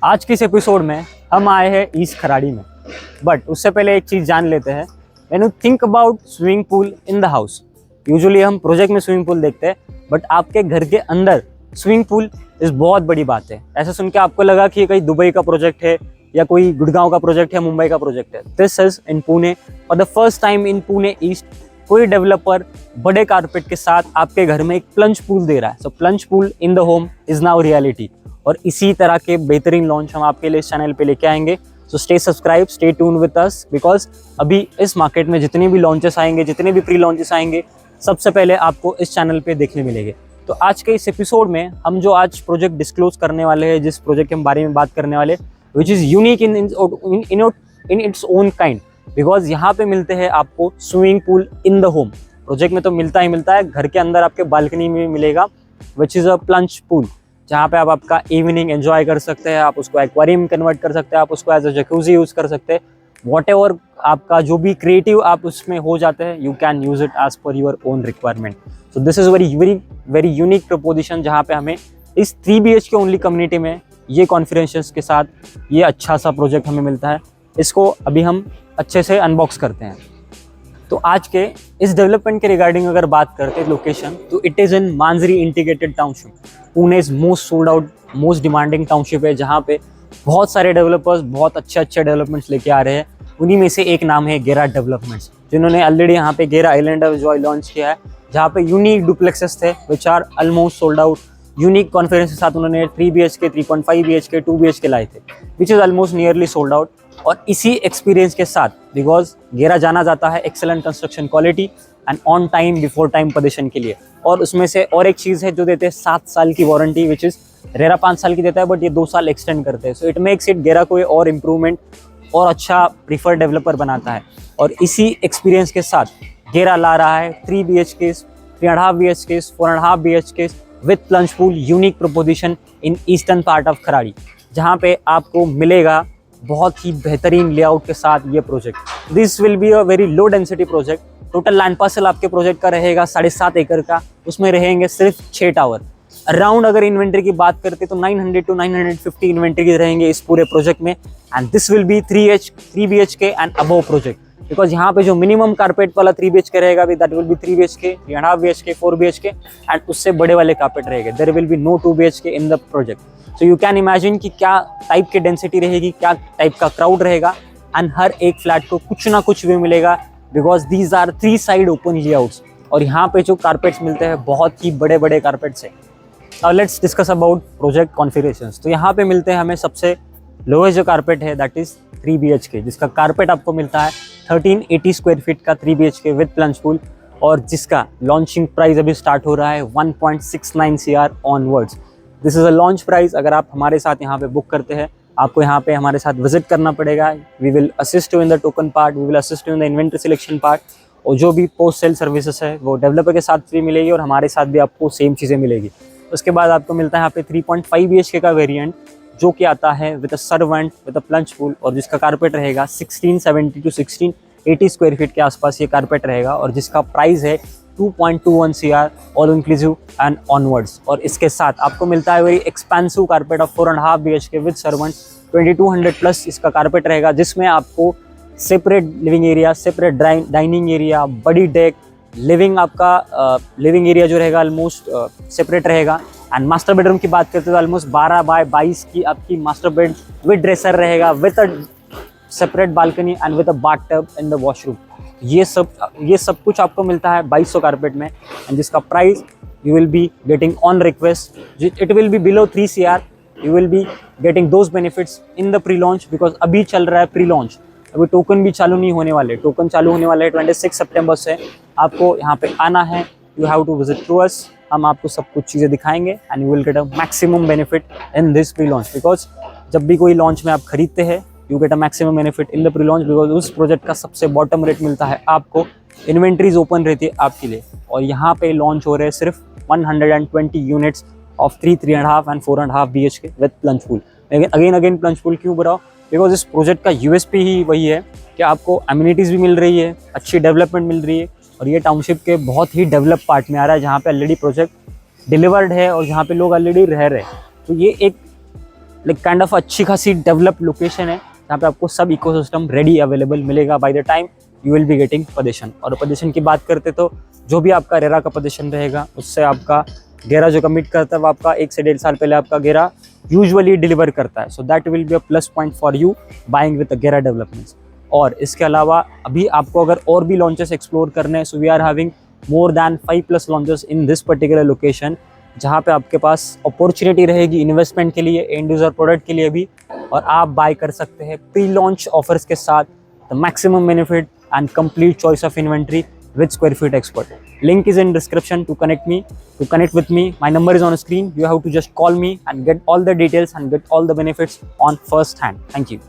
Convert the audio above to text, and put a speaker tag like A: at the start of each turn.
A: आज के इस एपिसोड में हम आए हैं ईस्ट खराड़ी में। बट उससे पहले एक चीज़ जान लेते हैं। When you think about swimming pool in the house, usually हम प्रोजेक्ट में स्विमिंग पूल देखते हैं, बट आपके घर के अंदर स्विमिंग पूल इस बहुत बड़ी बात है। ऐसा सुन के आपको लगा कि ये कहीं दुबई का प्रोजेक्ट है या कोई गुड़गांव का प्रोजेक्ट है, मुंबई का प्रोजेक्ट है। This is in Pune for the first time in Pune east. कोई डेवलपर बड़े कारपेट के साथ आपके घर में एक प्लंज पूल दे रहा है। So plunge pool in the home is now reality. और इसी तरह के बेहतरीन लॉन्च हम आपके लिए इस चैनल पे लेके आएंगे। So stay subscribe, stay tune with us, because अभी इस मार्केट में जितने भी लॉन्चेस आएंगे, जितने भी प्री लॉन्चेस आएंगे, सबसे पहले आपको इस चैनल पे देखने मिलेंगे। तो आज के इस एपिसोड में हम जो आज प्रोजेक्ट डिस्क्लोज करने वाले हैं, जिस प्रोजेक्ट के बारे में बात करने वाले, which is unique in its own kind, because यहाँ पे मिलते हैं आपको swimming pool in the home. Project में तो मिलता ही मिलता है, घर के अंदर आपके बालकनी में मिलेगा, which is a plunge pool, जहाँ पे आप आपका इवनिंग एंजॉय कर सकते हैं। आप उसको एक्वेरियम कन्वर्ट कर सकते हैं, आप उसको एज अ जकूजी यूज़ कर सकते हैं। वॉटेवर आपका जो भी क्रिएटिव आप उसमें हो जाते हैं, you can use it as per your own requirement. So this is very very very unique proposition, जहाँ पे हमें इस 3 BHK ओनली कम्युनिटी में ये कॉन्फिगरेशंस के साथ ये अच्छा सा प्रोजेक्ट हमें मिलता है। इसको अभी हम अच्छे से अनबॉक्स करते हैं। तो आज के इस डेवलपमेंट के रिगार्डिंग अगर बात करते हैं लोकेशन, तो it is in Manjari integrated township. Pune is most sold out, most demanding township है, जहाँ पे बहुत सारे डेवलपर्स बहुत अच्छे डेवलपमेंट्स लेके आ रहे हैं। उन्हीं में से एक नाम है गेरा डेवलपमेंट्स, जिन्होंने ऑलरेडी यहाँ पे गेरा आइलैंड ऑफ जॉय लॉन्च किया है, जहाँ पे यूनिक डुप्लेक्सेस थे which are almost sold out. Unique confidence के साथ उन्होंने 3 BHK, 3.5 BHK, 2 BHK लाए थे, which is almost nearly sold out. और इसी एक्सपीरियंस के साथ, बिकॉज गेरा जाना जाता है excellent construction quality and on time before time position के लिए। और उसमें से और एक चीज़ है जो देते हैं 7 साल की वारंटी, विच इज़ रेरा 5 साल की देता है, बट ये 2 साल एक्सटेंड करते हैं। सो इट मेक्स इट गेरा को और इम्प्रूवमेंट और अच्छा प्रीफर डेवलपर बनाता है। और इसी एक्सपीरियंस के साथ गेरा ला रहा है 3 BHK, 3.5 BHK, 4.5 BHK with plunge pool, unique preposition in eastern part of Kharadi, जहाँ पे आपको मिलेगा बहुत ही बेहतरीन लेआउट के साथ ये project. This will be a very low density project. Total land parcel आपके प्रोजेक्ट का रहेगा 7.5 एकड़ का, उसमें रहेंगे सिर्फ 6 टावर। अराउंड अगर इन्वेंट्री की बात करते तो 900 to 950 इन्वेंट्री रहेंगे इस पूरे प्रोजेक्ट में। And this will be 3 BHK and above project, because यहाँ पे जो मिनिमम कारपेट वाला 3 BHK रहेगा, that will be 3 BHK, 3.5 BHK, 4 BHK and उससे बड़े वाले कारपेट रहेंगे। There will be no 2 BHK in the project. So you can imagine कि क्या टाइप की डेंसिटी रहेगी, क्या टाइप का क्राउड रहेगा। एंड हर एक फ्लैट को कुछ ना कुछ भी मिलेगा, because these are 3 side open layouts. और यहाँ पे जो कारपेट्स मिलते हैं बहुत ही बड़े बड़े कारपेट्स हैं। Now let's discuss about project configurations. तो यहाँ पे मिलते हैं हमें सबसे लोएस्ट जो कारपेट है, दैट इज 3 BHK, जिसका कारपेट आपको मिलता है 1380 स्क्वायर फीट का 3 BHK विद प्लंज पूल, और जिसका लॉन्चिंग प्राइस अभी स्टार्ट हो रहा है 1.69 CR onwards. This is a launch price. अगर आप हमारे साथ यहाँ पे बुक करते हैं, आपको यहाँ पे हमारे साथ विजिट करना पड़ेगा। We will assist you in the token part, we will assist you in the inventory selection part, और जो भी पोस्ट सेल सर्विसेज है वो डेवलपर के साथ फ्री मिलेगी और हमारे साथ भी आपको सेम चीज़ें मिलेगी। उसके बाद आपको मिलता है यहाँ पे 3.5 BHK का वेरिएंट, जो कि आता है with a servant with a plunge pool, और जिसका कारपेट रहेगा 1670 to 1680 स्क्वायर फीट के आसपास ये कारपेट रहेगा, और जिसका प्राइस है 2.21 CR all inclusive and onwards. और इसके साथ आपको मिलता है very expensive carpet of 4.5 BHK with servant, 2200 plus इसका कारपेट रहेगा, जिसमें आपको separate living area, separate dining area, बड़ी डेक, लिविंग आपका लिविंग एरिया जो रहेगा ऑलमोस्ट सेपरेट रहेगा। एंड मास्टर बेडरूम की बात करते तो ऑलमोस्ट 12 बाय 22 की आपकी मास्टर बेड विद ड्रेसर रहेगा, with a separate balcony and with a bathtub in the washroom. ये सब कुछ आपको मिलता है 2200 कारपेट में, एंड जिसका price you will be getting on request. It will be below 3 CR। You will be getting those benefits in the pre launch, because अभी चल रहा है प्री लॉन्च, अभी टोकन भी चालू नहीं होने वाले। टोकन चालू होने वाले 26 सितंबर से। आपको यहाँ पे आना है, you have to visit to us. हम आपको सब कुछ चीज़ें दिखाएंगे and you will get a maximum benefit in this pre launch, because जब भी कोई लॉन्च में आप खरीदते हैं, you get a maximum benefit in the pre launch, because उस प्रोजेक्ट का सबसे बॉटम रेट मिलता है आपको। इन्वेंट्रीज ओपन रहती है आपके लिए, और यहाँ पे लॉन्च हो रहे हैं सिर्फ 120 units of 3, 3.5 and 4.5 BHK with plunge pool. लेकिन अगेन प्लंज पूल क्यों बनाओ? बिकॉज इस प्रोजेक्ट का USP ही वही है कि आपको एम्यूनिटीज़ भी मिल रही है, अच्छी डेवलपमेंट मिल रही है, और ये टाउनशिप के बहुत ही डेवलप पार्ट में आ रहा है, जहाँ पे ऑलरेडी प्रोजेक्ट डिलीवर्ड है और जहाँ पे लोग ऑलरेडी रह रहे हैं। तो ये एक लाइक काइंड ऑफ अच्छी खासी डेवलप लोकेशन है जहाँ पे आपको सब इकोसिस्टम रेडी अवेलेबल मिलेगा by the time you will be getting position. और पोजीशन की बात करते तो जो भी आपका रेरा का पोजीशन रहेगा उससे आपका गेरा जो कमिट करता है वो आपका 1 से 1.5 साल पहले आपका गेरा यूजुअली डिलीवर करता है। So that will be a plus point for you buying with गेरा डेवलपमेंट्स। और इसके अलावा अभी आपको अगर और भी लॉन्चेस एक्सप्लोर करने हैं, so we are having more than 5+ launches in this particular location, जहाँ पे आपके पास अपॉर्चुनिटी रहेगी इन्वेस्टमेंट के लिए, एंड यूजर प्रोडक्ट के लिए भी, और आप बाय कर सकते हैं प्री लॉन्च ऑफर्स के साथ the maximum benefit and complete choice of inventory with Square Feet Expert. Link is in description to connect me. To connect with me, my number is on screen. You have to just call me and get all the details and get all the benefits on first hand. Thank you.